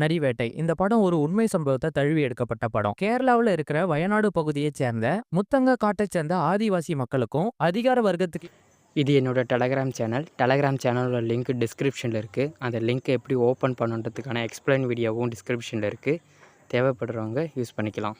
நரிவேட்டை. இந்த படம் ஒரு உண்மை சம்பவத்த தழுவி எடுக்கப்பட்ட படம். கேரளாவுல இருக்கிற வயநாடு பகுதியைச் சேர்ந்த முத்தங்க காட்டைச் சேர்ந்த ஆதிவாசி மக்களுக்கும் அதிகார வர்க்கத்துக்கு இது என்னோட டெலகிராம் சேனல். டெலகிராம் சேனலோட லிங்க் டிஸ்கிரிப்ஷனில் இருக்குது. அந்த லிங்க்கை எப்படி ஓப்பன் பண்ணுன்றதுக்கான எக்ஸ்பிளைன் வீடியோவும் டிஸ்கிரிப்ஷனில் இருக்குது. தேவைப்படுறவங்க யூஸ் பண்ணிக்கலாம்.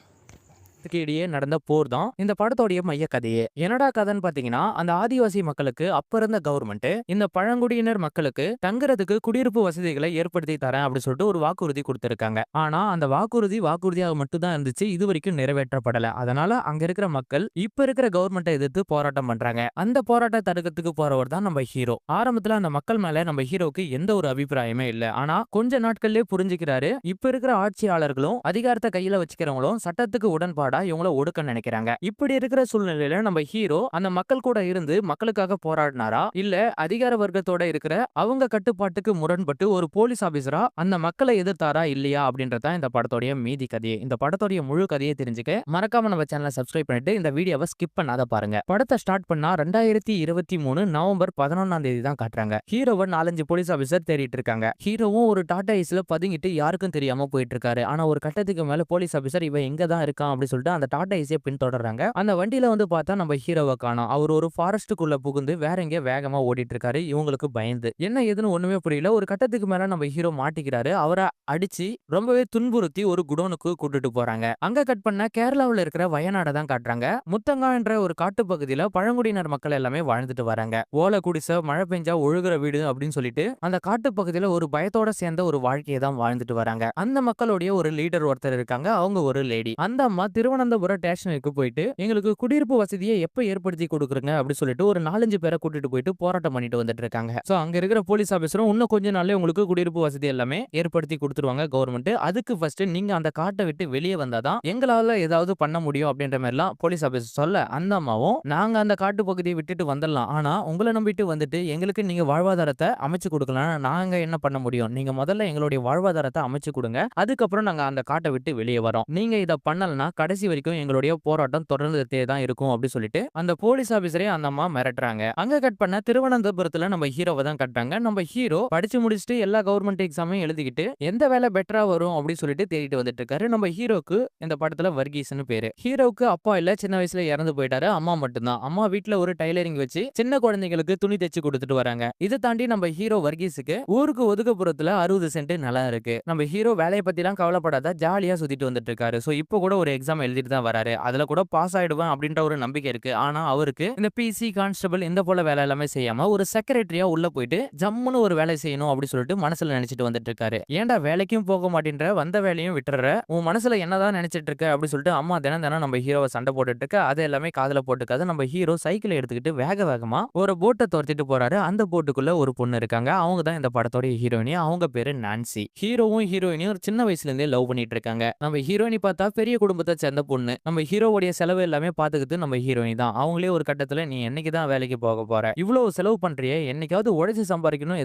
இடையே நடந்த போர் தான் இந்த படத்தோடைய மைய கதையே. என்னடா கதைன்னு பாத்தீங்கன்னா, அந்த ஆதிவாசி மக்களுக்கு அப்ப இருந்த கவர்மெண்ட் இந்த பழங்குடியினர் மக்களுக்கு தங்குறதுக்கு குடியிருப்பு வசதிகளை ஏற்படுத்தி தரேன் அப்படின்னு சொல்லிட்டு ஒரு வாக்குறுதி கொடுத்திருக்காங்க. ஆனா அந்த வாக்குறுதியாக மட்டும் தான் இருந்துச்சு. இது வரைக்கும் நிறைவேற்றப்படல. அதனால அங்க இருக்கிற மக்கள் இப்ப இருக்கிற கவர்மெண்ட்டை எதிர்த்து போராட்டம் பண்றாங்க. அந்த போராட்ட தடுக்கிறதுக்கு போறவர் தான் நம்ம ஹீரோ. ஆரம்பத்துல அந்த மக்கள் மேல நம்ம ஹீரோக்கு எந்த ஒரு அபிப்பிராயமே இல்ல. ஆனா கொஞ்ச நாட்கள்லயே புரிஞ்சுக்கிறாரு. இப்ப இருக்கிற ஆட்சியாளர்களும் அதிகாரத்தை கையில வச்சுக்கிறவங்களும் சட்டத்துக்கு உடன்பாடு இவங்கள ஒடுக்க நினைக்கிறாங்க. இப்படி இருக்கிற சூழ்நிலையில நம்ம ஹீரோ அந்த மக்கள் கூட இருந்து மக்களுக்காக போராடினாரா, இல்ல அதிகார வர்க்கத்தோட இருக்கிற அவங்க கட்டுப்பாட்டுக்கு முரண்பட்டு ஒரு போலீஸ் ஆபீசரா அந்த மக்களை எதிர்த்தாரா இல்லையா அப்படின்றத இந்த படத்தோடைய மீதி கதையே. இந்த படத்தோடைய முழு கதையை தெரிஞ்சுக்க மறக்காம நம்ம சேனலை சப்ஸ்கிரைப் பண்ணிட்டு இந்த வீடியோவை ஸ்கிப் பண்ணாத பாருங்க. படத்தை ஸ்டார்ட் பண்ணா 2023 நவம்பர் 11ஆம் தேதி தான் காட்டுறாங்க. ஹீரோவை 4-5 போலீஸ் ஆபீசர் தேடிட்டு இருக்காங்க. ஹீரோவும் ஒரு டாடா ஏஸ்ல பதுங்கிட்டு யாருக்கும் தெரியாம போயிட்டு இருக்காரு. ஆனா ஒரு கட்டத்துக்கு மேல போலீஸ் ஆபீசர் இவன் எங்க தான் இருக்கான் அப்படி சொல்லிட்டு அந்த டாடா ஏசியை பின்தொடர்றாங்க. அந்த வண்டியில வந்து பார்த்தா நம்ம ஹீரோவை காணோம். அவர் ஒரு ஃபாரஸ்ட்டுக்குள்ள புகுந்து வேற எங்க வேகமா ஓடிட்டு இருக்காரு. இவங்களுக்கு பயந்து என்ன ஏதுன்னு ஒண்ணுமே புரியல. ஒரு கட்டத்துக்கு மேல நம்ம ஹீரோ மாட்டிக்கிறாரு. அவரை அடிச்சு ரொம்பவே துன்புறுத்தி ஒரு குடோனுக்கு கூட்டிட்டு போறாங்க. அங்க கட் பண்ண கேரளாவில் இருக்கிற வயநாட தான் காட்டுறாங்க. முத்தங்கா என்ற ஒரு காட்டு பகுதியில பழங்குடியினர் மக்கள் எல்லாமே வாழ்ந்துட்டு வராங்க. ஓலை குடிசை, மழை பெஞ்சா ஒழுகுற வீடு அப்படின்னு சொல்லிட்டு அந்த காட்டு பகுதியில ஒரு பயத்தோட சேர்ந்த ஒரு வாழ்க்கையை தான் வாழ்ந்துட்டு வராங்க. அந்த மக்களுடைய ஒரு லீடர் ஒருத்தர் இருக்காங்க. அவங்க ஒரு லேடி. அந்த அம்மா திருவனந்தபுரம் ஸ்டேஷனுக்கு போயிட்டு எங்களுக்கு குடியிருப்பு வசதியை எப்ப ஏற்படுத்தி கொடுக்குறங்க அப்படி சொல்லிட்டு ஒரு 4-5 பேரை கூட்டிட்டு போயிட்டு போராட்டம் பண்ணிட்டு வந்துட்டு இருக்காங்க. சோ அங்க இருக்கிற போலீஸ் ஆபீசரும் இன்னும் கொஞ்ச நாள்ல உங்களுக்கு குடியிருப்பு வசதி எல்லாமே ஏற்படுத்தி கொடுத்துருவாங்க கவர்மெண்ட். அதுக்கு ஃபர்ஸ்ட் நீங்க அந்த காட்டை விட்டு வெளியே வந்தாதான் எங்களால ஏதாவது பண்ண முடியும் அப்படின்ற மாதிரி எல்லாம் போலீஸ் ஆபீசர் சொல்ல, அந்த அம்மாவும் நாங்க அந்த காட்டு பகுதியை விட்டுட்டு வந்துடலாம், ஆனா உங்களை நம்பிட்டு வந்துட்டு எங்களுக்கு நீங்க வாழ்வாதாரத்தை அமைச்சு கொடுக்கலாம், நாங்க என்ன பண்ண முடியும், நீங்க முதல்ல எங்களுடைய வாழ்வாதாரத்தை அமைச்சு கொடுங்க, அதுக்கப்புறம் நாங்க அந்த காட்டை விட்டு வெளியே வரோம், நீங்க இதை பண்ணலன்னா கடைசி வரைக்கும் எங்களுடைய போராட்டம் தொடர்ந்துட்டே தான் இருக்கும் அப்படி சொல்லிட்டு அந்த போலீஸ் ஆபீசரே அந்த அம்மா மிரட்டுறாங்க. அங்க கட் பண்ண திருவனந்தபுரத்துல நம்ம ஹீரோவை தான் கட்டுறாங்க. நம்ம ஹீரோ படிச்சு முடிச்சுட்டு எல்லா கவர்மெண்ட் எக்ஸாமையும் எழுதிக்கிட்டு எந்த வேலை பெட்டரா வரும் அப்படின்னு சொல்லிட்டு தேடிட்டு வந்துட்டு இருக்காரு. நம்ம ஹீரோக்கு இந்த படத்துல வர்கீஸ்னு பேரு. ஹீரோவுக்கு அப்பா இல்ல, சின்ன வயசுல இறந்து போயிட்டாரு. அம்மா மட்டும்தான். அம்மா வீட்டுல ஒரு டைலரிங் வச்சு சின்ன குழந்தைகளுக்கு துணி தைச்சு கொடுத்துட்டு வராங்க. இதை தாண்டி நம்ம ஹீரோ வர்கீஸுக்கு ஊருக்கு ஒதுக்குப்புறத்துல 60 சென்ட் நிலம் இருக்கு. நம்ம ஹீரோ வேலையை பத்தி எல்லாம் கவலைப்படாத ஜாலியா சுத்திட்டு வந்துட்டு இருக்காரு. சோ இப்போ கூட ஒரு எக்ஸாம் எழுதிட்டு தான் வராரு. அதுல கூட பாஸ் ஆயிடுவேன் அப்படின்ற ஒரு நம்பிக்கை இருக்கு. ஆனா அவருக்கு இந்த பிசி கான்ஸ்டபிள் இந்த போல வேலை எல்லாமே செய்யாம ஒரு செக்ரட்டரியா உள்ள போயிட்டு ஜம்முன்னு ஒரு வேலை செய்யணும் அப்படி சொல்லிட்டு மனசுல நினைச்சிட்டு வந்துட்டு இருக்காரு. ஏன்டா வேலைக்கும் போக மாட்டேன்ற, வந்த வேலையும் விட்டுற, உன் மனசுல என்னதான் நினைச்சிட்டு இருக்க அப்படி சொல்லிட்டு அம்மா தினம் தினம் நம்ம ஹீரோவை சண்டை போட்டுட்டு இருக்க. அது எல்லாமே காதுல போட்டுக்காது. நம்ம ஹீரோ சைக்கிள் எடுத்துக்கிட்டு வேக வேகமா ஒரு போட்டை துரத்திட்டு போறாரு. அந்த போட்டுக்குள்ள ஒரு பொண்ணு இருக்காங்க. அவங்க தான் இந்த படத்தோட ஹீரோயினி. அவங்க பேரு நான்சி. ஹீரோவும் ஹீரோயினியும் ஒரு சின்ன வயசுல இருந்தே லவ் பண்ணிட்டு இருக்காங்க. நம்ம ஹீரோயினி பார்த்தா பெரிய குடும்பத்தை சேர்ந்த பொண்ணு. நம்ம ஹீரோவுடைய செலவு எல்லாமே பாத்துக்கிட்டு நம்ம ஹீரோயின் தான். அவங்களே ஒரு கட்டத்துல நீ என்னைக்கு தான் வேலைக்கு போக போற, இவ்வளவு செலவு பண்றியே, என்னைக்காவது உழைச்சு சம்பாதிக்கணும்,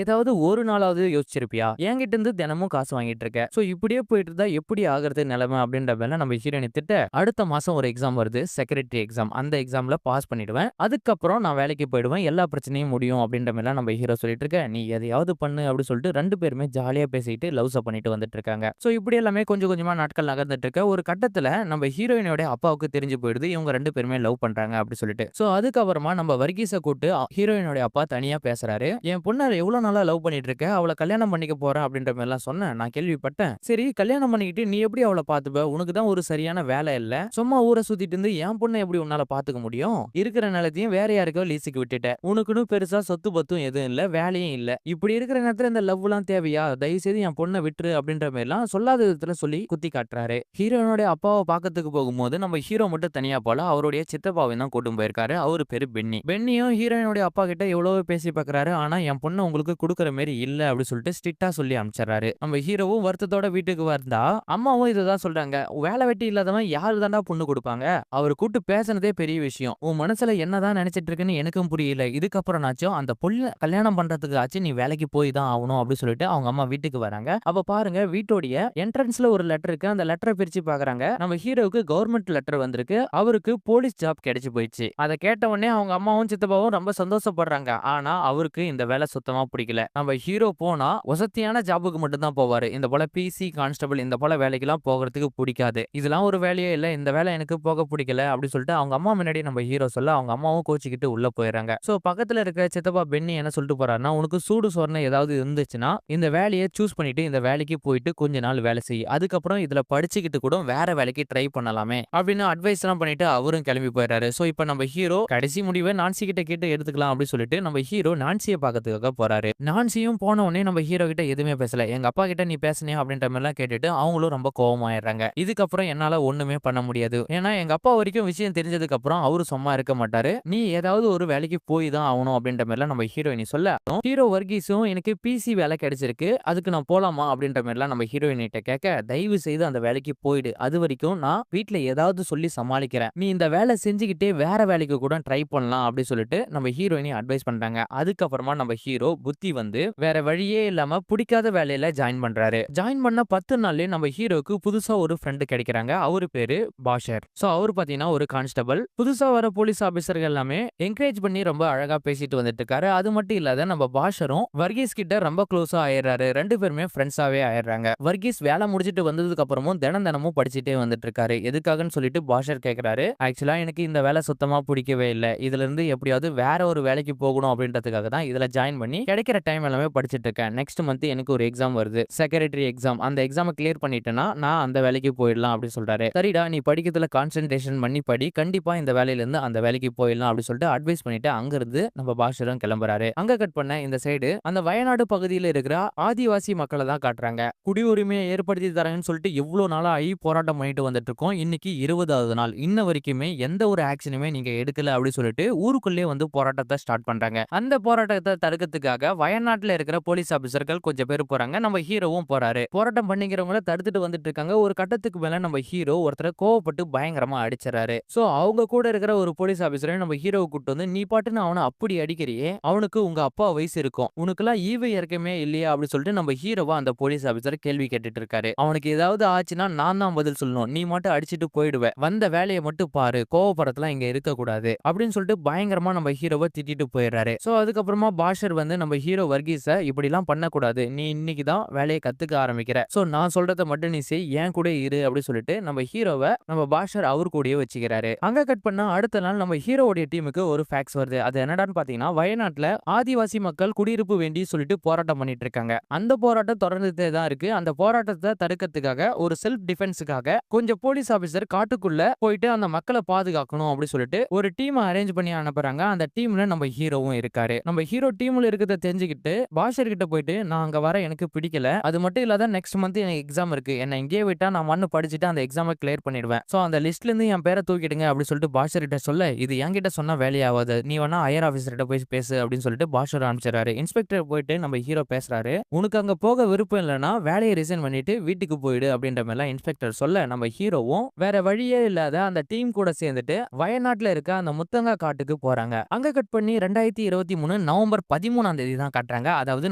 ஏதாவது ஒரு நாளாவது யோசிச்சிருப்பியா, என்கிட்ட இருந்து தினமும் காசு வாங்கிட்டு இருக்க, சோ இப்படியே போயிட்டு இருந்தா எப்படி ஆகிறது நிலைமை அப்படின்ற மேல நம்ம ஹீரோயின் திட்ட. அடுத்த மாசம் ஒரு எக்ஸாம் வருது, செக்ரட்டரி எக்ஸாம். அந்த எக்ஸாம்ல பாஸ் பண்ணிடுவேன், அதுக்கப்புறம் நான் வேலைக்கு போயிடுவேன், எல்லா பிரச்சனையும் முடியும் அப்படின்ற மாதிரி நம்ம ஹீரோ சொல்லிட்டு இருக்க. நீ எதையாவது பண்ணு அப்படி சொல்லிட்டு ரெண்டு பேருமே ஜாலியா பேசிட்டு லவ்ஸ் பண்ணிட்டு வந்துட்டு இருக்காங்க. சோ இப்படி எல்லாமே கொஞ்சம் கொஞ்சமா நாட்கள் நகர்ந்துட்டு இருக்க. ஒரு கட்டத்துல நம்ம ஹீரோயினோட அப்பாவுக்கு தெரிஞ்சு போயிடுது இவங்க ரெண்டு பேருமே லவ் பண்றாங்க அப்படி சொல்லிட்டு. சோ அதுக்கப்புறமா நம்ம வர்கீஸை கூட்டு ஹீரோயினோட அப்பா தனியா பேசுறாரு. என் பொண்ணை எவ்வளவு நாளா லவ் பண்ணிட்டு இருக்க, அவளை கல்யாணம் பண்ணிக்க போறேன் அப்படின்ற மாதிரி எல்லாம் சொன்னேன், நான் கேள்விப்பட்டேன். சரி கல்யாணம் பண்ணிக்கிட்டு நீ எப்படி அவளை பாத்துப்ப, உனக்கு தான் ஒரு சரியான வேலை இல்ல, சும்மா ஊரை சுத்திட்டு இருந்து என் பொண்ணை எப்படி உன்னால பாத்துக்க முடியும், இருக்கிற நிலத்தையும் வேற யாருக்கோ லீஸுக்கு விட்டுட்ட, உனக்குன்னு பெருசா சொத்து பத்தும் எதுவும் இல்ல, வேலையும் இல்ல, இப்படி இருக்கிற நேரத்துல இந்த லவ் எல்லாம் தேவையா, தயவு செய்து என் பொண்ணை விட்டுரு அப்படின்ற மாதிரி எல்லாம் சொல்லாத விதத்துல சொல்லி குத்தி காட்டுறாரு. ஹீரோயினோட அப்பாவை பாக்கிறதுக்கு போகும்போது நம்ம ஹீரோ மட்டும் தனியா போல அவருடைய சித்தப்பாவையும் தான் கூட்டும் போயிருக்காரு. அவரு பேரு பென்னி. பென்னியும் ஹீரோயினுடைய அப்பா கிட்ட எவ்வளவு பேசி பாக்குறாரு. ஆனா என் பொண்ணு உங்களுக்கு கொடுக்குற மாதிரி இல்ல அப்படி சொல்லிட்டு ஸ்ட்ரிக்டா சொல்லி அனுப்பிச்சிடறாரு. நம்ம ஹீரோவும் வருத்தத்தோட வீட்டுக்கு வந்தா அம்மாவும் இதுதான் சொல்றாங்க, வேலை வெட்டி இல்லாதவன் யாரு தாண்டா பொண்ணு கொடுப்பாங்க, அவர் கூட்டு பேசினதே பெரிய விஷயம், உன் மனசுல என்னதான் நினைச்சிட்டு இருக்குன்னு எனக்கும் புரியல, இதுக்கப்புறம் நாச்சும் அந்த பொண்ணு கல்யாணம் பண்றதுக்கு ஆச்சு நீ வேலைக்கு போய் தான் ஆகணும் அப்படி சொல்லிட்டு அவங்க அம்மா வீட்டுக்கு வராங்க. அப்ப பாருங்க வீட்டோடைய என்ட்ரன்ஸ்ல ஒரு லெட்டர் இருக்கு. அந்த லெட்டரை பிரிச்சு பாக்குறாங்க. நம்ம நம்ம ஹீரோவுக்கு கவர்மெண்ட் லெட்டர் வந்திருக்கு. அவருக்கு போலீஸ் ஜாப் கிடைச்சு போயிடுச்சு. அத கேட்ட உடனே அவங்க அம்மாவும் சித்தப்பாவும் ரொம்ப சந்தோஷப்படுறாங்க. ஆனா அவருக்கு இந்த வேலை சுத்தமா பிடிக்கல. நம்ம ஹீரோ போனா வசதியான ஜாபுக்கு மட்டும் தான் போவாரு. இந்த போல பிசி கான்ஸ்டபிள் இந்த போல வேலைக்கெல்லாம் போகிறதுக்கு பிடிக்காது. இதெல்லாம் ஒரு வேலையே இல்ல. இந்த வேலை எனக்கு போக பிடிக்கல அப்படின்னு சொல்லிட்டு அவங்க அம்மா முன்னாடி நம்ம ஹீரோ சொல்ல அவங்க அம்மாவும் கோச்சிக்கிட்டு உள்ள போயிடுறாங்க. சோ பக்கத்துல இருக்க சித்தப்பா பென்னி என்ன சொல்லிட்டு போறாருன்னா, உனக்கு சூடு சொரணை ஏதாவது இருந்துச்சுன்னா இந்த வேலையை சூஸ் பண்ணிட்டு இந்த வேலைக்கு போயிட்டு கொஞ்ச நாள் வேலை செய். அதுக்கப்புறம் இதுல படிச்சுக்கிட்டு கூட வேற வேலைக்கு ட்ரை பண்ணலாமே அப்படின்னு அட்வைஸ் எல்லாம் பண்ணிட்டு அவரும் கிளம்பி போயிடுறாரு. சோ இப்ப நம்ம ஹீரோ கடைசி முடிவை நான்சி கிட்ட கேட்டு எடுத்துக்கலாம் அப்படின்னு சொல்லிட்டு நம்ம ஹீரோ நான்சியை பார்க்கறதுக்காக போறாரு. நான்சியும் போன உடனே நம்ம ஹீரோ கிட்ட எதுவுமே பேசல. எங்க அப்பா கிட்ட நீ பேசுனியா அப்படின்ற மாதிரி எல்லாம் கேட்டுட்டு அவங்களும் ரொம்ப கோவமாயிடுறாங்க. இதுக்கப்புறம் என்னால ஒண்ணுமே பண்ண முடியாது. ஏன்னா எங்க அப்பா வரைக்கும் விஷயம் தெரிஞ்சதுக்கு அப்புறம் அவரு சும்மா இருக்க மாட்டாரு. நீ ஏதாவது ஒரு வேலைக்கு போய் தான் ஆகணும் அப்படின்ற மாதிரி நம்ம ஹீரோயினி சொல்ல ஹீரோ வர்கீஸும் எனக்கு பிசி வேலை கிடைச்சிருக்கு, அதுக்கு நான் போலாமா அப்படின்ற மாதிரிலாம் நம்ம ஹீரோயினிட்ட கேட்க, தயவு செய்து அந்த வேலைக்கு போயிடு. அது வரைக்கும் நான் வீட்டுல ஏதாவது சொல்லி சமாளிக்கிறேன். நீ இந்த வேலை செஞ்சுக்கிட்டே வேற வேலைக்கு கூட ட்ரை பண்ணலாம் அப்படி சொல்லிட்டு நம்ம ஹீரோயினி அட்வைஸ் பண்றாங்க. அதுக்கப்புறமா நம்ம ஹீரோ புத்தி வந்து வேற வழியே இல்லாம பிடிக்காத வேலையில ஜாயின் பண்றாரு. ஜாயின் பண்ண 10 நாள்லயே நம்ம ஹீரோக்கு புதுசா ஒரு ஃப்ரெண்டு கிடைக்கிறாங்க. அவரு பேரு பாஷர். சோ அவரு பாத்தீங்கன்னா ஒரு கான்ஸ்டபிள். புதுசா வர போலீஸ் ஆபீசர்கள் எல்லாமே என்கரேஜ் பண்ணி ரொம்ப அழகா பேசிட்டு வந்துட்டு இருக்காரு. அது மட்டும் இல்லாத நம்ம பாஷரும் வர்கீஸ் கிட்ட ரொம்ப க்ளோஸா ஆயிடுறாரு. 2 பேருமே ஃப்ரெண்ட்ஸாவே ஆயிடுறாங்க. வர்கீஸ் வேலை முடிச்சிட்டு வந்ததுக்கு அப்புறமும் தினமும் படிச்சுட்டே வந்துட்டு இருக்காரு. எதுக்காகன்னு சொல்லிட்டு பாஷர் கேக்குறாரு. ஆக்சுவலா எனக்கு இந்த வேலை சுத்தமா பிடிக்கவே இல்ல. இதுல இருந்து எப்படியாவது வேற ஒரு வேலைக்கு போகணும் அப்படின்றதுக்காக தான் இதுல ஜாயின் பண்ணி கிடைக்கிற டைம் எல்லாமே படிச்சிட்டு இருக்கேன். நெக்ஸ்ட் மந்த் எனக்கு ஒரு எக்ஸாம் வருது, செக்ரட்டரி எக்ஸாம். அந்த எக்ஸாமை கிளியர் பண்ணிட்டேன்னா நான் அந்த வேலைக்கு போயிடலாம் அப்படின்னு சொல்றாரு. சரிடா, நீ படிக்கிறதுல கான்சென்ட்ரேஷன் பண்ணி படி, கண்டிப்பா இந்த வேலையில இருந்து அந்த வேலைக்கு போயிடலாம் அப்படின்னு சொல்லிட்டு அட்வைஸ் பண்ணிட்டு அங்க இருந்து நம்ம பாஷரும் கிளம்புறாரு. அங்க கட் பண்ண இந்த சைடு அந்த வயநாடு பகுதியில் இருக்கிற ஆதிவாசி மக்களை தான் காட்டுறாங்க. குடியுரிமையை ஏற்படுத்தி தரேன்னு சொல்லிட்டு எவ்வளவு நாளா போராட்டம் பண்ணிட்டு வந்துட்டு இருக்கோம். இன்னைக்கு 20வது நாள். இன்ன வரைக்குமே எந்த ஒரு ஆக்ஷனுமே நீங்க எடுக்கல அப்படின்னு சொல்லிட்டு ஊருக்குள்ளே வந்து போராட்டத்தை ஸ்டார்ட் பண்றாங்க. அந்த போராட்டத்தை தடுக்கிறதுக்காக வயநாட்டுல இருக்கிற போலீஸ் ஆபீசர்கள் கொஞ்சம் பேர் போறாங்க. நம்ம ஹீரோவும் போறாரு. போராட்டம் பண்ணிக்கிறவங்கள தடுத்துட்டு வந்துட்டு இருக்காங்க. ஒரு கட்டத்துக்கு மேல நம்ம ஹீரோ ஒருத்தரை கோவப்பட்டு பயங்கரமா அடிச்சிடறாரு. சோ அவங்க கூட இருக்கிற ஒரு போலீஸ் ஆபீசரை நம்ம ஹீரோவை கூட்டு வந்து, நீ பாட்டுன்னு அவனை அப்படி அடிக்கிறியே, அவனுக்கு உங்க அப்பா வயசு இருக்கும், உனக்குலாம் ஈவு இறக்கமே இல்லையா அப்படின்னு சொல்லிட்டு நம்ம ஹீரோவா அந்த போலீஸ் ஆபீசர் கேள்வி கேட்டுட்டு இருக்காரு. அவனுக்கு ஏதாவது ஆச்சுன்னா நான் தான் பதில் சொல்லணும், நீ மட்டும் அடிச்சிட்டு போயிடுவேன், வந்த வேலையை மட்டும் பாரு, கோவப்படத்தெல்லாம் இங்க இருக்க கூடாது அப்படின்னு சொல்லிட்டு பயங்கரமா நம்ம ஹீரோவை திட்டிட்டு போயிடுறாரு. சோ அதுக்கப்புறமா பாஷர் வந்து நம்ம ஹீரோ வர்கீஸ இப்படி எல்லாம் பண்ணக்கூடாது, நீ இன்னைக்கு தான் வேலையை கத்துக்க ஆரம்பிக்கிற, சோ நான் சொல்றதை மட்டும் நீ செய், ஏன் கூட இரு அப்படின்னு சொல்லிட்டு நம்ம ஹீரோவை நம்ம பாஷர் அவர் கூடயே வச்சுக்கிறாரு. அங்க கட் பண்ணா அடுத்த நாள் நம்ம ஹீரோவுடைய டீமுக்கு ஒரு ஃபேக்ஸ் வருது. அது என்னடான்னு பாத்தீங்கன்னா, வயநாட்டுல ஆதிவாசி மக்கள் குடியிருப்பு வேண்டி சொல்லிட்டு போராட்டம் பண்ணிட்டு இருக்காங்க. அந்த போராட்டம் தொடர்ந்துட்டே தான் இருக்கு. அந்த போராட்டத்தை தடுக்கிறதுக்காக ஒரு செல்ஃப் டிஃபென்ஸுக்காக கொஞ்சம் போலீஸ் ஆபீசர் காட்டுக்குள்ள போயிட்டு அந்த மக்களை பாதுகாக்கணும் அப்படின்னு சொல்லிட்டு ஒரு டீம் அரேஞ்ச் பண்ணி அனுப்புறாங்க. அந்த டீம்ல நம்ம ஹீரோவும் இருக்காரு. நம்ம ஹீரோ டீம்ல இருக்கிறத தெரிஞ்சுக்கிட்டு பாஷர் கிட்ட போயிட்டு, நான் அங்க வர எனக்கு பிடிக்கல, அது மட்டும் இல்லாத நெக்ஸ்ட் மந்த் எனக்கு எக்ஸாம் இருக்கு, என்ன இங்கேயே விட்டா நான் மண்ணு படிச்சுட்டு அந்த எக்ஸாமை கிளியர் பண்ணிடுவேன், சோ அந்த லிஸ்ட்ல இருந்து என் பேரை தூக்கிடுங்க அப்படின்னு சொல்லிட்டு பாஷர் கிட்ட சொல்ல, இது என்கிட்ட சொன்னா வேலையாவாது, நீ வேணா ஹையர் ஆபீசர்கிட்ட போய் பேசு அப்படின்னு சொல்லிட்டு பாஷர் அனுப்பிச்சிடறாரு. இன்ஸ்பெக்டர் போயிட்டு நம்ம ஹீரோ பேசுறாரு. உனக்கு அங்க போக விருப்பம் இல்லைன்னா வேலையை ரிசைன் பண்ணிட்டு வீட்டுக்கு போயிடு அப்படின்ற மாதிரி இன்ஸ்பெக்டர் சொல்ல, நம்ம ஹீரோவும் வேற வழியே இல்லாத அந்த டீம் கூட சேர்ந்துட்டு வயநாட்டுல இருக்க அந்த முத்தங்கா காட்டுக்கு போறாங்க. அங்க கட் பண்ணி 2023 நவம்பர் 13ஆம் தேதி தான் காட்டுறாங்க. அதாவது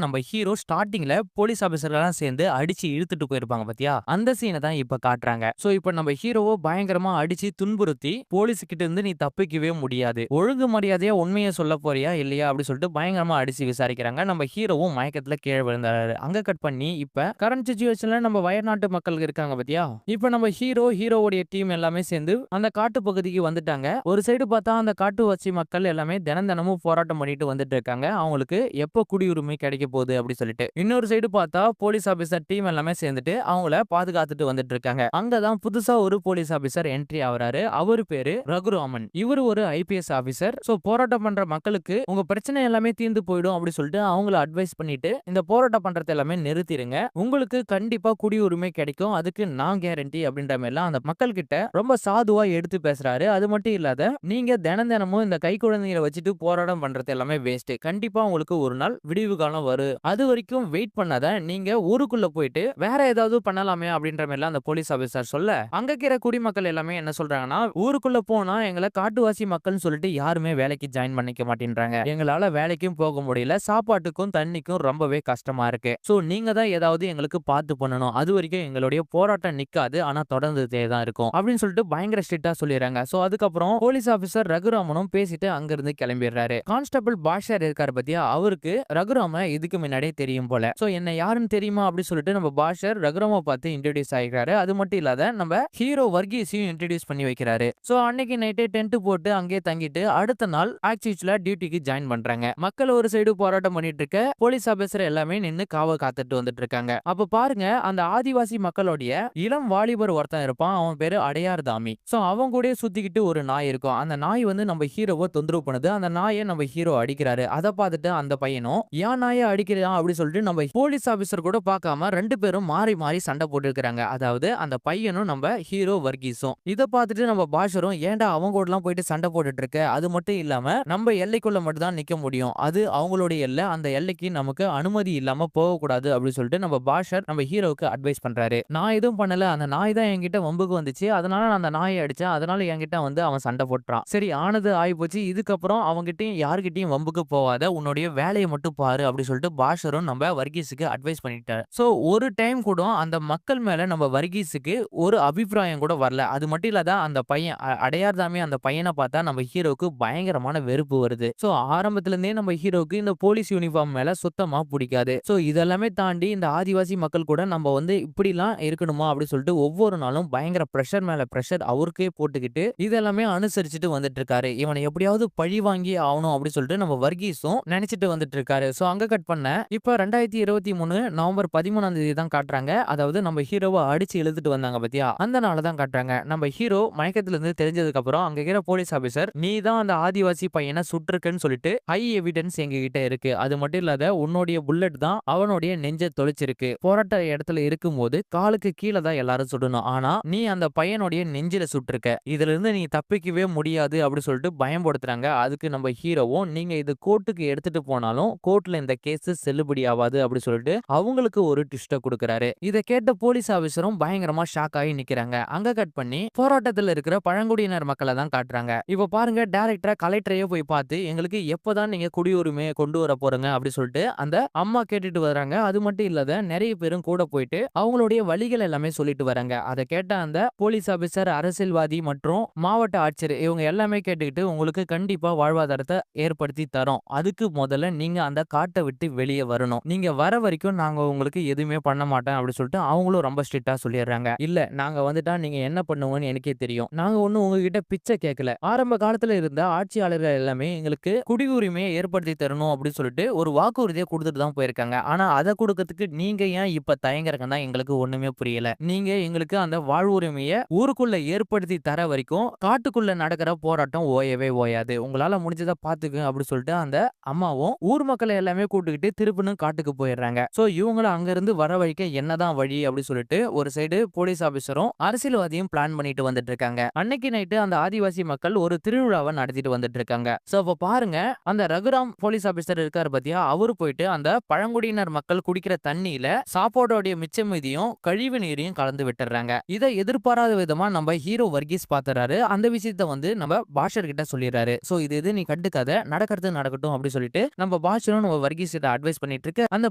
நம்ம ஹீரோ ஸ்டார்டிங்ல போலீஸ் ஆபீசர்லாம் சேர்ந்து அடிச்சு இழுத்துட்டு போயிருப்பாங்க பாத்தியா, அந்த சீனை தான் இப்ப காட்டுறாங்க. சோ இப்ப நம்ம ஹீரோவோ பயங்கரமா அடிச்சு துன்புறுத்தி போலீஸ் கிட்ட இருந்து நீ தப்பிக்கவே முடியாது, ஒழுங்கு மரியாதையா உண்மையை சொல்ல போறியா இல்லையா அப்படி சொல்லிட்டு பயங்கரமா அடிச்சு விசாரிக்கிறாங்க. நம்ம ஹீரோவும் மயக்கத்துல கீழே விழுந்தாரு. அங்க கட் பண்ணி இப்ப கரண்ட் சிச்சுவேஷன்ல நம்ம வயநாட்டு மக்கள் இருக்காங்க பாத்தியா, இப்ப நம்ம ஹீரோவுடைய டீம் எல்லாமே சேர்ந்து அந்த காட்டு பகுதிக்கு வந்துட்டாங்க. ஒரு சைடு பார்த்தா அந்த காட்டுவாசி மக்கள் எல்லாமே தினமும் போராட்டம் பண்ணிட்டு வந்துட்டு இருக்காங்க, அவங்களுக்கு எப்ப குடியுரிமை கிடைக்க போகுது அப்படி சொல்லிட்டு. இன்னொரு சைடு பார்த்தா போலீஸ் ஆபீசர் டீம் எல்லாமே சேர்ந்துட்டு அவங்கள பாதுகாத்துட்டு வந்துட்டு இருக்காங்க. அங்கதான் புதுசா ஒரு போலீஸ் ஆபீசர் என்ட்ரி ஆகுறாரு. அவரு பேரு ரகுராமன். இவரு ஒரு ஐபிஎஸ் ஆபீசர். சோ போராட்டம் பண்ற மக்களுக்கு உங்க பிரச்சனை எல்லாமே தீர்ந்து போயிடும் அப்படி சொல்லிட்டு அவங்கள அட்வைஸ் பண்ணிட்டு, இந்த போராட்டம் பண்றது எல்லாமே நிறுத்திடுங்க, உங்களுக்கு கண்டிப்பா குடியுரிமை கிடைக்கும், அதுக்கு நான் கேரண்டி அப்படின்ற மாதிரி எல்லாம் அந்த மக்கள் கிட்ட ரொம்ப சாதுவா எடுத்து பேசுறாரு. அது மட்டும் இல்லாத, நீங்க தினமும் இந்த கை குழந்தைகளை வச்சுட்டு போராட்டம் பண்றது எல்லாமே வேஸ்ட், கண்டிப்பா உங்களுக்கு ஒரு நாள் விடிவு காலம் வரும், அது வரைக்கும் வெயிட் பண்ணாத, நீங்க ஊருக்குள்ள போயிட்டு வேற ஏதாவது பண்ணலாமே அப்படின்ற மாதிரி அந்த போலீஸ் ஆபீசர் சொல்ல, அங்க இருக்கிற குடிமக்கள் எல்லாமே என்ன சொல்றாங்கன்னா, ஊருக்குள்ள போனா எங்களை காட்டுவாசி மக்கள்னு சொல்லிட்டு யாருமே வேலைக்கு ஜாயின் பண்ணிக்க மாட்டேன்றாங்க, எங்களால வேலைக்கும் போக முடியல, சாப்பாட்டுக்கும் தண்ணிக்கும் ரொம்பவே கஷ்டமா இருக்கு, சோ நீங்க தான் ஏதாவது எங்களுக்கு பார்த்து பண்ணணும், அது வரைக்கும் எங்களுடைய போராட்டம் நிக்காது, ஆனா தொடர்ந்து நடந்துட்டே தான் இருக்கும் அப்படின்னு சொல்லிட்டு பயங்கர ஸ்ட்ரிக்ட்டா சொல்லிடுறாங்க. சோ அதுக்கப்புறம் போலீஸ் ஆபீசர் ரகுராமனும் பேசிட்டு அங்கிருந்து கிளம்பிடுறாரு. கான்ஸ்டபிள் பாஷர் இருக்காரு பாத்தியா, அவருக்கு ரகுராம இதுக்கு முன்னாடியே தெரியும் போல. சோ என்ன யாருன்னு தெரியுமா அப்படி சொல்லிட்டு நம்ம பாஷர் ரகுராம பார்த்து இன்ட்ரோடியூஸ் ஆகிக்கிறாரு. அது மட்டும் இல்லாத நம்ம ஹீரோ வர்கீஸையும் இன்ட்ரோடியூஸ் பண்ணி வைக்கிறாரு. சோ அன்னைக்கு நைட்டே டென்ட் போட்டு அங்கேயே தங்கிட்டு அடுத்த நாள் ஆக்சுவலா டியூட்டிக்கு ஜாயின் பண்றாங்க. மக்கள் ஒரு சைடு போராட்டம் பண்ணிட்டு இருக்க, போலீஸ் ஆபீசர் எல்லாமே நின்னு காவ காத்துட்டு வந்துட்டு இருக்காங்க. அப்ப பாருங்க, அந்த ஆதிவாசி மக்களுடைய இளம் வாலிபர் ஒருத்தன் இருப்பான். அவன் பேரு அடையார் தாமி. சோ அவன் கூட சுத்திக்கிட்டு ஒரு நாய் இருக்கும். அந்த நாய் வந்து நம்ம ஹீரோவை தொந்தரவு பண்ணுது. அந்த நாயை நம்ம ஹீரோ அடிக்கிறாரு. அதை பார்த்துட்டு அந்த பையனும் ஏன் நாயை அடிக்கிறான் அப்படி சொல்லிட்டு நம்ம போலீஸ் ஆபீசர் கூட பார்க்காம 2 பேரும் மாறி மாறி சண்டை போட்டு இருக்காங்க. அதாவது அந்த பையனும் நம்ம ஹீரோ வர்கீஸும். இதை பார்த்துட்டு நம்ம பாஷரும் ஏன்டா அவங்க கூட எல்லாம் போயிட்டு சண்டை போட்டுட்டு இருக்க, அது மட்டும் இல்லாம நம்ம எல்லைக்குள்ள மட்டும் தான் நிக்க முடியும், அது அவங்களுடைய எல்லை, அந்த எல்லைக்கு நமக்கு அனுமதி இல்லாம போக கூடாது அப்படி சொல்லிட்டு நம்ம பாஷர் நம்ம ஹீரோவுக்கு அட்வைஸ் பண்றாரு. நான் எதுவும் பண்ணல, அந்த நாய் தான் என்கிட்ட வம்புக்கு வந்துச்சு, அதனால நான் அந்த நாயை அடிச்சேன், அதனால என்கிட்ட வந்து அவன் சண்டை போட்டுறான். சரி ஆனது ஆகி போச்சு, இதுக்கப்புறம் அவங்கிட்டையும் யாருகிட்டையும் வம்புக்கு போகாத, உன்னுடைய வேலையை மட்டும் பாரு அப்படி சொல்லிட்டு பாஷரும் நம்ம வர்கீஸுக்கு அட்வைஸ் பண்ணிட்டாரு. சோ ஒரு டைம் கூட அந்த மக்கள் மேல நம்ம வர்கீஸுக்கு ஒரு அபிப்பிராயம் கூட வரல. அது மட்டும் இல்லாத அந்த பையன் அடையார் தாமி, அந்த பையனை பார்த்தா நம்ம ஹீரோவுக்கு பயங்கரமான வெறுப்பு வருது. சோ ஆரம்பத்துல இருந்தே நம்ம ஹீரோவுக்கு இந்த போலீஸ் யூனிஃபார்ம் மேல சுத்தமா பிடிக்காது. சோ இதெல்லாமே தாண்டி இந்த ஆதிவாசி மக்கள் கூட நம்ம வந்து இப்படிலாம் இருக்கணுமா அப்படி சொல்லிட்டு ஒவ்வொரு நாளும் பயங்கர பிரஷர் மேல பிரஷர் அவருக்கே போட்டுக்கிட்டு இதெல்லாமே அனுசரிச்சுட்டு வந்துட்டு இருக்காரு. இவனை எப்படியாவது பழி வாங்கி ஆகணும் அப்படி சொல்லிட்டு நம்ம வர்கீஸும் நினைச்சிட்டு வந்துட்டு இருக்காரு. சோ அங்க கட் பண்ண இப்ப 2023 நவம்பர் 13ஆம் தேதி தான் காட்டுறாங்க. அதாவது நம்ம ஹீரோவை அடிச்சு இழுத்துட்டு வந்தாங்க பத்தியா, அந்த நாள தான் காட்டுறாங்க. நம்ம ஹீரோ மயக்கத்துல இருந்து தெரிஞ்சதுக்கு அப்புறம் அங்க இருக்கிற போலீஸ் ஆபீசர், நீ தான் அந்த ஆதிவாசி பையனை சுட்டிருக்குன்னு சொல்லிட்டு ஹை எவிடன்ஸ் எங்க கிட்ட இருக்கு, அது மட்டும் இல்லாத உன்னுடைய புல்லட் தான் அவனுடைய நெஞ்ச தொலைச்சிருக்கு, போராட்ட இடத்துல இருக்கும்போது காலுக்கு கீழே தான் எல்லாரும் சுடணும், ஆனா நீ அந்த பையனுடைய நெஞ்சில சுட்டிருக்க, இதுல இருந்து நீ தப்பிக்கவே முடியாது அப்படி சொல்லிட்டு பயன்படுத்துறாங்க. அதுக்கு நம்ம ஹீரோவும், நீங்க இது கோர்ட்டுக்கு எடுத்துட்டு போனாலும் கோர்ட்ல இந்த கேஸ் செல்லுபடி ஆகாது அப்படி சொல்லிட்டு அவங்களுக்கு ஒரு ட்விஸ்ட கொடுக்கறாரு. இதை கேட்ட போலீஸ் ஆபீசரும் பயங்கரமா ஷாக் ஆகி நிக்கிறாங்க. அங்க கட் பண்ணி போராட்டத்துல இருக்கிற பழங்குடியினர் மக்களை தான் காட்டுறாங்க. இப்ப பாருங்க, டைரக்டரா கலெக்டரையே போய் பார்த்து எங்களுக்கு எப்பதான் நீங்க குடியுரிமையை கொண்டு வர போறீங்க அப்படி சொல்லிட்டு அந்த அம்மா கேட்டுட்டு வராங்க. அது மட்டும் இல்லாத நிறைய பேரும் கூட போயிட்டு அவங்களுடைய வழிகள் எல்லாமே சொல்லிட்டு வராங்க. அதை கேட்ட அந்த போலீஸ் ஆபீசர், அரசியல்வாதி மற்றும் மாவட்ட ஆட்சியர் இவங்க எல்லாமே கேட்டுக்கிட்டு உங்களுக்கு கண்டிப்பா வாழ்வாதாரத்தை ஏற்படுத்தி தரோம், அதுக்கு முதல்ல நீங்க அந்த காட்டை விட்டு வெளியே வரணும், நீங்க வர வரைக்கும் நாங்க உங்களுக்கு எதுவுமே பண்ண மாட்டோம் அப்படி சொல்லிட்டு அவங்களும் ரொம்ப ஸ்ட்ரிக்ட்டா சொல்லிடுறாங்க. இல்ல நாங்க வந்துட்டா நீங்க என்ன பண்ணுவோம்னு எனக்கே தெரியும், நாங்க ஒண்ணும் உங்ககிட்ட பிச்சை கேட்கல, ஆரம்ப காலத்துல இருந்த ஆட்சியாளர்கள் எல்லாமே எங்களுக்கு குடியுரிமையை ஏற்படுத்தி தரணும் அப்படின்னு சொல்லிட்டு ஒரு வாக்குறுதியை கொடுத்துட்டு தான் போயிருக்காங்க. ஆனா அதை கொடுக்கறதுக்கு நீங்க ஏன் இப்ப தயங்குறீங்கன்னா எங்களுக்கு ஒண்ணுமே புரியல, நீங்க எங்களுக்கு அந்த வாழ்வுரிமையை ஊருக்குள்ள ஏற்படுத்தி தர வரைக்கும் காட்டுக்குள்ள நடக்கிற போராட்டம் ஓயவே ஓயாது, உங்களால முடிஞ்சதை பாத்துக்க அப்படி சொல்லிட்டு அந்த அம்மாவும் ஊர் மக்களை எல்லாமே கூட்டுக்கிட்டு திருப்பினும் காட்டுக்கு போயிடுறாங்க. சோ இவங்கள அங்க இருந்து வர வைக்க என்னதான் வழி அப்படி சொல்லிட்டு ஒரு சைடு போலீஸ் ஆபீசரும் அரசியல்வாதியும் பிளான் பண்ணிட்டு வந்துட்டு இருக்காங்க. அன்னைக்கு நைட்டு அந்த ஆதிவாசி மக்கள் ஒரு திருவிழாவை நடத்திட்டு வந்துட்டு இருக்காங்க. சோ அப்ப பாருங்க, அந்த ரகுராம் போலீஸ் ஆபீசர் இருக்காரு பாத்தியா, அவரு போயிட்டு அந்த பழங்குடியினர் மக்கள் குடிக்கிற தண்ணியில சாப்பாடோடைய மிச்ச மீதியும் கழிவு நீரையும் கலந்து விட்டுறாங்க. இதை எதிர்பாராத விதமா நம்ம ஹீரோ வர்கீஸ் பாத்துறாரு. அந்த விஷயத்த வந்து நம்ம பாஷர் கிட்ட சொல்லிடுறாரு. சோ இது நீ கண்டுக்காத, நடக்கிறது நடக்கட்டும் அப்படி சொல்லிட்டு நம்ம பாஷரும் நம்ம வர்கீஸ் கிட்ட அட்வைஸ் பண்ணிட்டு இருக்கு. அந்த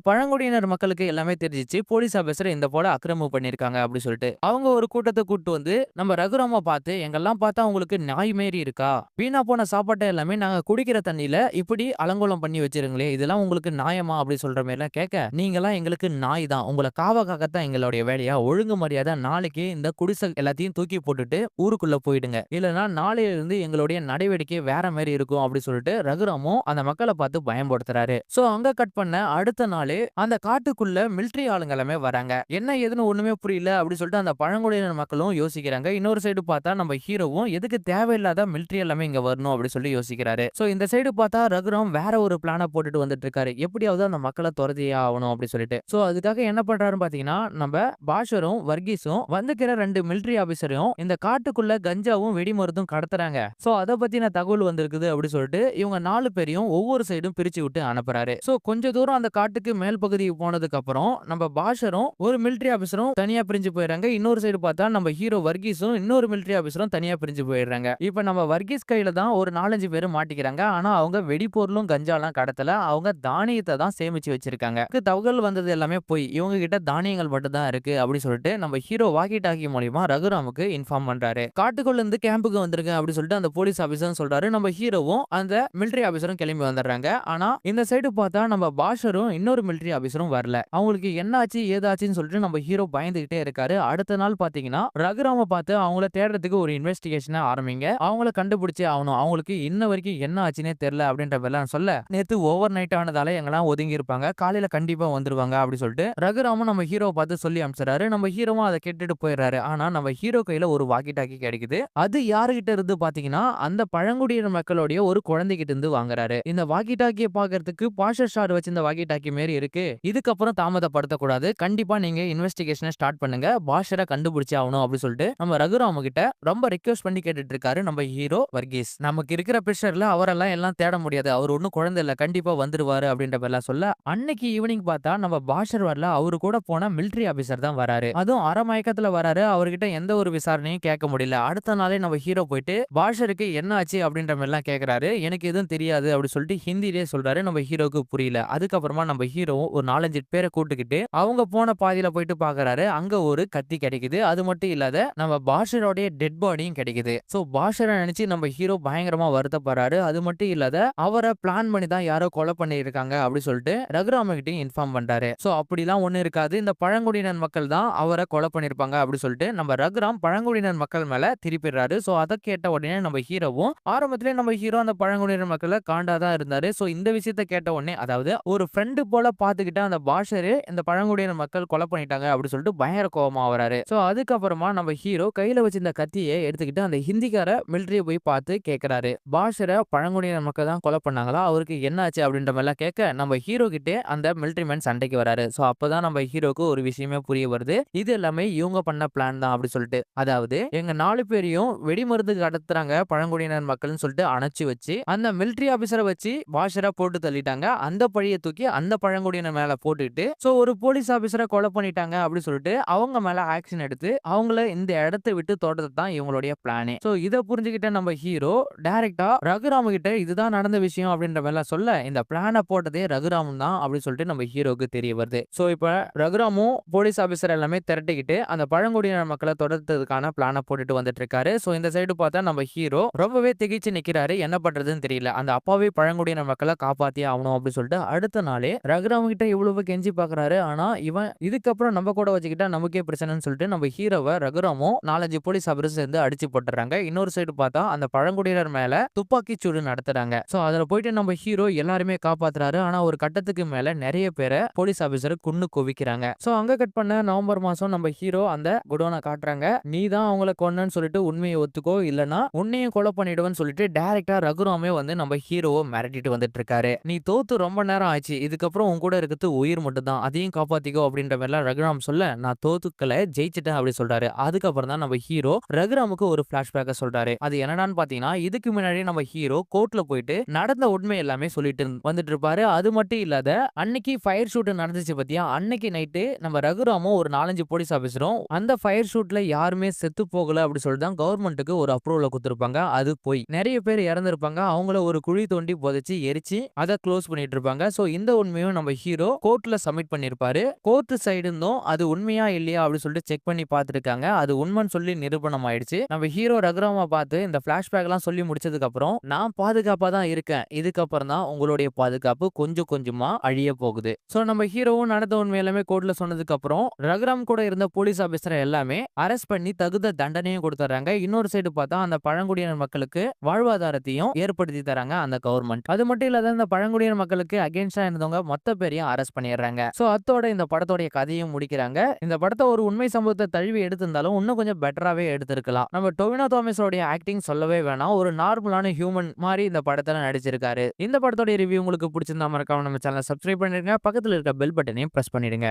பழங்குடியினர் மக்களுக்கு எல்லாமே தெரிஞ்சிச்சு போலீஸ் ஆபீசர் இந்த போல அக்கிரமம் பண்ணிருக்காங்க அப்படி சொல்லிட்டு அவங்க ஒரு கூட்டத்தை கூட்டு வந்து நம்ம ரகுராம பார்த்து, எங்கெல்லாம் பார்த்தா உங்களுக்கு நாய் மாரி இருக்கா, வீணா போன சாப்பாட்டை எல்லாமே நாங்க குடிக்கிற தண்ணியில இப்படி அலங்கோலம் பண்ணி வச்சிருங்களே, இதெல்லாம் உங்களுக்கு நியாயமா அப்படி சொல்ற மாதிரி எல்லாம் கேட்க, நீங்கெல்லாம் எங்களுக்கு நாய் தான், உங்களை காக்கத்தான் எங்களுடைய வேலையா, ஒழுங்கு மரியாதை நாளைக்கு இந்த குடிசை எல்லாத்தையும் தூக்கி போட்டுட்டு ஊருக்குள்ள போயிடுங்க, இல்லைன்னா நாளையில இருந்து எங்களுடைய நடவடிக்கை வேற மாதிரி இருக்கும் அப்படி சொல்லிட்டு ரகுராமும் அந்த மக்களை பார்த்து பயன்படுத்துறாரு. சோ அங்க கட் பண்ண அடுத்த நாளே அந்த காட்டுக்குள்ள மிலிட்டரி ஆளுங்க எல்லாமே வராங்க. என்ன ஏதுன்னு ஒண்ணுமே புரியல அப்படி சொல்லிட்டு அந்த பழங்குடியினர் மக்களும் யோசிக்கிறாங்க. இன்னொரு சைடு பார்த்தா நம்ம ஹீரோவும் எதுக்கு தேவையில்லாத மிலிட்டரி எல்லாமே இங்க வரணும் அப்படி சொல்லி யோசிக்கிறாரு. சோ இந்த சைடு பார்த்தா ரகுராம் வேற ஒரு பிளான போட்டுட்டு வந்துட்டு இருக்காரு, எப்படியாவது அந்த மக்களை துரத்தியே ஆகணும் அப்படி சொல்லிட்டு. சோ அதுக்காக என்ன பண்றாருன்னு பாத்தீங்கன்னா, நம்ம பாஷரும் வர்கீஸும் வந்துக்கிற 2 மிலிட்டரி ஆபீசரையும் இந்த காட்டுக்குள்ள கஞ்சாவும் வெடிமருந்தும் கடத்துறாங்க. சோ அதை பத்தின தகவல் வந்திருக்குது அப்படி சொல்லிட்டு இவங்க 4 பேரையும் ஒவ்வொரு சைடும் பிரிச்சு விட்டு அனுப்புறாரு. சோ கொஞ்ச தூரம் அந்த காட்டுக்கு மேல் பகுதிக்கு போனதுக்கு அப்புறம் நம்ம பாஷரும் ஒரு மிலிட்டரி ஆபீசரும் தனியா பிரிஞ்சு போயிடுறாங்க. இன்னொரு சைடு பார்த்தா நம்ம ஹீரோ வர்கீஸும் இன்னொரு மிலிட்டரி ஆபீசரும் தனியா பிரிஞ்சு போயிடுறாங்க. இப்ப நம்ம வர்கீஸ் கையில தான் ஒரு 4-5 பேர் மாட்டிக்கிறாங்க. ஆனா அவங்க வெடிப்பொருளும் கஞ்சாலாம் கடத்தல, அவங்க தானியத்தை தான் சேமிச்சு வச்சிருக்காங்க. தகவல் வந்தது எல்லாமே போய் இவங்க கிட்ட தானியங்கள் மட்டும் தான் இருக்கு அப்படி சொல்லிட்டு நம்ம ஹீரோ வாக்கி டாக்கி மூலியமா ரகுராமுக்கு இன்ஃபார்ம் பண்றாரு. காட்டுக்குள்ள இருந்து கேம்புக்கு வந்துருங்க அப்படி சொல்லிட்டு அந்த போலீஸ் ஆபீசர் சொல்றாரு. நம்ம ஹீரோவும் அந்த மிலிட்டரி ஆபீசரும் கிளம்பி வந்துடுறாங்க. ஆனா இந்த சைடு பார்த்தா நம்ம பாஷரும் இன்னொரு மிலிட்டரி ஆபீசரும் வரல. அவங்களுக்கு என்னாச்சு ஏதாச்சுன்னு சொல்லிட்டு நம்ம ஹீரோ பயந்துகிட்டே இருக்காரு. அடுத்த நாள் பாத்தீங்கன்னா ரகுராம பார்த்து அவங்கள தேடுறதுக்கு ஒரு இன்வெஸ்டிகேஷனை ஆரம்பிங்க, அவங்கள கண்டுபிடிச்சே ஆகணும், அவங்களுக்கு இன்ன வரைக்கும் என்ன ஆச்சுன்னே தெரியல அப்படின்ற மாதிரிலாம் சொல்ல, நேத்து ஓவர் நைட் ஆனதால எங்கெல்லாம் ஒதுங்கி இருப்பாங்க, காலையில கண்டிப்பா வந்துருவாங்க அப்படி சொல்லிட்டு ரகுராமும் நம்ம ஹீரோ பார்த்து சொல்லி அனுப்பிச்சாரு. நம்ம ஹீரோவும் அதை கேட்டுட்டு போயிடுறாரு. ஆனா நம்ம ஹீரோ கையில ஒரு வாக்கி டாக்கி கிடைக்குது. அது யாருகிட்ட இருந்து பாத்தீங்கன்னா அந்த பழங்குடியின மக்களுடைய ஒரு குழந்தைகிட்ட இருந்து வாங்குறாரு. இந்த வாக்கி டாக்கியை பாக்குறதுக்கு பாஷர் ஷாட் வச்சு இந்த வாக்கி டாக்கி மாரி இருக்கு. இதுக்கப்புறம் தாமதப்படுத்தக்கூடாது, கண்டிப்பா நீங்க இன்வெஸ்டிகேஷனை ஸ்டார்ட் பண்ணுங்க, பாஷரை கண்டுபிடிச்சே ஆகணும் அப்படி சொல்லிட்டு நம்ம ரகுராம கிட்ட ரொம்ப ரிக்வெஸ்ட் பண்ணி கேட்டுட்டு இருக்காரு நம்ம ஹீரோ வர்கீஸ். நமக்கு இருக்கிற பிரஷர்ல அவரெல்லாம் எல்லாம் தேட முடியாது, அவர் ஒன்னும் குழந்தை இல்ல, கண்டிப்பா வந்துருவாரு அப்படின்ற மாதிரிலாம் சொல்ல, அன்னைக்கு ஈவினிங் பார்த்தா நம்ம பாஷர் வரல, அவரு கூட போன மிலிட்டரி ஆபீசர் தான் வராரு. அதுவும் அரை மயக்கத்துல வராரு. அவர்கிட்ட எந்த ஒரு விசாரணையும் கேட்க முடியல. அடுத்த நாளே நம்ம ஹீரோ போயிட்டு பாஷருக்கு என்ன ஆச்சு அப்படின்ற மாதிரி எல்லாம் கேக்குறாரு. எனக்கு எதுவும் தெரியாது அப்படி சொல்லிட்டு ஹிந்திலே சொல்றாரு. நம்ம ஹீரோக்கு புரியல. அதுக்கப்புறமா நம்ம ஹீரோ ஒரு 4-5 பேரை கூட்டுக்கிட்டு அவங்க போன பாதியில போயிட்டு பாக்குறாரு. அங்க ஒரு கத்தி கிடைக்குது. அது மட்டும் இல்லாத நம்ம பாஷரோடைய டெட் பாடியும் கிடைக்குது. சோ பாஷரை நினைச்சு நம்ம ஹீரோ பயங்கரமா வருத்தப்படுறாரு. அது மட்டும் இல்லாத அவரை பிளான் பண்ணி தான் யாரோ கொலை பண்ணிருக்காங்க அப்படி சொல்லிட்டு ரகுராம கிட்டயும் இன்ஃபார்ம் பண்றாரு. சோ அப்படிலாம் ஒண்ணு இருக்காது, இந்த பழங்குடியினர் மக்கள் தான் அவரை கொலை பண்ணிருப்பாங்க அப்படி சொல்லிட்டு நம்ம ரகுராம் பழங்குடியினர் மக்கள் மேல திருப்பிடுறாரு. சோ அதை கேட்ட உடனே நம்ம ஹீரோவும் ஆரம்பத்திலே நம்ம ஹீரோ அந்த பழங்குடியினர் மக்களை காண்டாதான் இருந்தாரு. சோ இந்த விஷயத்த கேட்ட உடனே, அதாவது ஒரு ஃப்ரெண்டு போல பாத்துக்கிட்ட அந்த பாஷரு இந்த பழங்குடியினர் மக்கள் கொலை பண்ணிட்டாங்க அப்படி சொல்லிட்டு பயங்கர கோபமா வராரு. சோ அதுக்கப்புறமா நம்ம ஹீரோ கையில வச்சு இந்த கத்தியை எடுத்துக்கிட்டு அந்த ஹிந்திக்கார மிலிட்டரிய போய் பார்த்து கேட்கிறாரு, பாஷரை பழங்குடியினர் மக்கள் தான் கொலை பண்ணாங்களா, அவருக்கு என்னாச்சு அப்படின்ற மாதிரி எல்லாம் கேட்க நம்ம ஹீரோ கிட்டே அந்த மிலிட்டரி மேன் சண்டைக்கு வராரு. சோ அப்பதான் நம்ம ஹீரோக்கு ஒரு விஷயமே புரிய வருது, இது எல்லாமே இவங்க பண்ண பிளான் தான் அப்படி சொல்லிட்டு. அதாவது எங்க 4 பேரையும் வெடிமருந்து கடத்துறாங்க பழங்குடியினர் மக்கள்னு சொல்லிட்டு அணைச்சு வச்சு அந்த மிலிட்டரி ஆபீசரை வச்சு பாஷரா போட்டு தள்ளிட்டாங்க. அந்த பழியை தூக்கி அந்த பழங்குடியினர் மேல போட்டுட்டு சோ ஒரு போலீஸ் ஆபீசரை கொலை பண்ணிட்டாங்க அப்படி சொல்லிட்டு அவங்க மேல ஆக்ஷன் எடுத்து அவங்கள இந்த இடத்தை விட்டு தோட்டத்தை தான் இவங்களுடைய பிளானே. சோ இதை புரிஞ்சுக்கிட்ட நம்ம ஹீரோ டைரக்டா ரகுராம கிட்ட இதுதான் நடந்த விஷயம் அப்படின்ற மாதிரி சொல்ல, இந்த பிளானை போட்டதே ரகுராமன் தான் அப்படி சொல்லிட்டு நம்ம ஹீரோக்கு தெரிய வருது. சோ இப்ப ரகுராமும் போலீஸ் ஆபீசர் எல்லாமே திரட்டிக்கிட்டு அந்த பழங்குடியினர் மக்களை தொடர்றதுக்கான பிளானை போட்டுட்டு வந்துட்டு இருக்காரு. சோ இந்த சைடு பார்த்தா நம்ம ஹீரோ ரொம்பவே திகைச்சு நிக்கிறாரு, என்ன பண்றதுன்னு தெரியல, அந்த அப்பாவே பழங்குடியினர் மக்களை காப்பாத்தியே ஆகணும் அப்படி சொல்லிட்டு அடுத்த நாளே ரகுராம் கிட்ட இவ்வளவு கெஞ்சி பாக்குறாரு. ஆனா இவன் இதுக்கப்புறம் நம்ம கூட வச்சுக்கிட்டா நமக்கே பிரச்சனைன்னு சொல்லிட்டு நம்ம ஹீரோவை ரகுராமும் 4-5 போலீஸ் ஆபீசர் சேர்ந்து அடிச்சு போட்டுறாங்க. இன்னொரு சைடு பார்த்தா அந்த பழங்குடியினர் மேல துப்பாக்கி சூடு நடத்துறாங்க. சோ அதுல போயிட்டு நம்ம ஹீரோ எல்லாருமே காப்பாத்துறாரு. ஆனா ஒரு கட்டத்துக்கு மேல நிறைய பேரை போலீஸ் ஆபீசர் குன்னு குவிக்கிறாங்க. சோ அங்க கட் பண்ண நவம்பர் மாசம் நம்ம ஹீரோ அந்த குடோனை காட்டுறாங்க. நீ தான் அவங்கள கொன்னன்னு சொல்லிட்டு உண்மையை ஒத்துக்கோ, இல்லனா உன்னையும் கொலை பண்ணிடுவேன்னு சொல்லிட்டு டைரக்டா ரகுராமே வந்து நம்ம ஹீரோவை மிரட்டிட்டு வந்துட்டு இருக்காரு. நீ தோத்து ரொம்ப நேரம் ஆச்சு, இதுக்கப்புறம் உன் கூட இருக்கிறது உயிர் மட்டும் தான், அதையும் காப்பாத்திக்கோ அப்படின்ற மாதிரிலாம் ரகுராம் சொல்ல, நான் தோத்துக்கல ஜெயிச்சிட்டேன் அப்படி சொல்றாரு. அதுக்கப்புறம் தான் நம்ம ஹீரோ ரகுராமுக்கு ஒரு பிளாஷ்பேக்க சொல்றாரு. அது என்னடான்னு பாத்தீங்கன்னா, இதுக்கு முன்னாடி நம்ம ஹீரோ கோர்ட்ல போயிட்டு நடந்த உண்மை எல்லாமே சொல்லிட்டு வந்துட்டு இருப்பாரு. அது மட்டும் இல்லாத அன்னைக்கு ஃபயர் ஷூட் நடந்துச்சு பத்தியா, அன்னைக்கு நைட்டு நம்ம ரகுராமும் ஒரு 4-5 போலீஸ் ஆபீசரும் அந்த ஃபயர் ஷூட்ல யாருமே செத்து போகல அப்படி சொல்லிட்டு தான் கவர்மெண்ட்டுக்கு ஒரு அப்ரூவல் கொடுத்திருப்பாங்க. அது போய் நிறைய பேர் இறந்திருப்பாங்க, அவங்கள ஒரு குழி தோண்டி புதைச்சு எரிச்சு அதை க்ளோஸ் பண்ணிட்டு இருப்பாங்க. சோ இந்த உண்மையும் நம்ம ஹீரோ கோர்ட்ல சப்மிட் பண்ணிருப்பாரு. கோர்ட் சைடு இருந்தும் அது உண்மையா இல்லையா அப்படி சொல்லிட்டு செக் பண்ணி பார்த்துருக்காங்க. அது உண்மைன்னு சொல்லி நிரூபணம் ஆயிடுச்சு. நம்ம ஹீரோ ரகுராம பார்த்து இந்த பிளாஷ்பேக் எல்லாம் சொல்லி முடிச்சதுக்கு அப்புறம், நான் பாதுகாப்பா தான் இருக்கேன், இதுக்கப்புறம் தான் உங்களுடைய பாதுகாப்பு கொஞ்சம் கொஞ்சமா அழிய போகுது. சோ நம்ம ஹீரோவும் நடந்த உண்மை எல்லாமே கோர்ட்ல சொன்னதுக்கு அப்புறம் ரகுராம் கூட இருந்த போலீஸ் ஆபீசர் எல்லாமே அரெஸ்ட் பண்ணி தகுந்த தண்டனையும் கொடுத்துறாங்க. இன்னொரு சைடு பார்த்தா அந்த பழங்குடியினர் மக்களுக்கு வாழ்வாதாரத்தையும் ஏற்படுத்தி தராங்க அந்த கவர்மெண்ட். அது மட்டும் இல்லாத இந்த பழங்குடியினர் மக்களுக்கு அகைன்ஸ்டா இருந்தவங்க மொத்த பேரையும் அரெஸ்ட் பண்ணிடுறாங்க. சோ அத்தோட இந்த படத்தோடைய கதையும் முடிக்கிறாங்க. இந்த படத்தை ஒரு உண்மை சம்பவத்தை தழுவி எடுத்திருந்தாலும் இன்னும் கொஞ்சம் பெட்டராவே எடுத்திருக்கலாம். நம்ம டொவினோ தாமஸோடைய ஆக்டிங் சொல்லவே வேணாம், ஒரு நார்மலான ஹியூமன் மாதிரி இந்த படத்துல நடிச்சிருக்காரு. இந்த படத்தோட ரிவ்யூ உங்களுக்கு பிடிச்சிருந்தா மறக்காம நம்ம சேனலை சப்ஸ்கிரைப் பண்ணிடுங்க, பக்கத்துல இருக்க பெல் பட்டனையும் பிரஸ் பண்ணிடுங்க.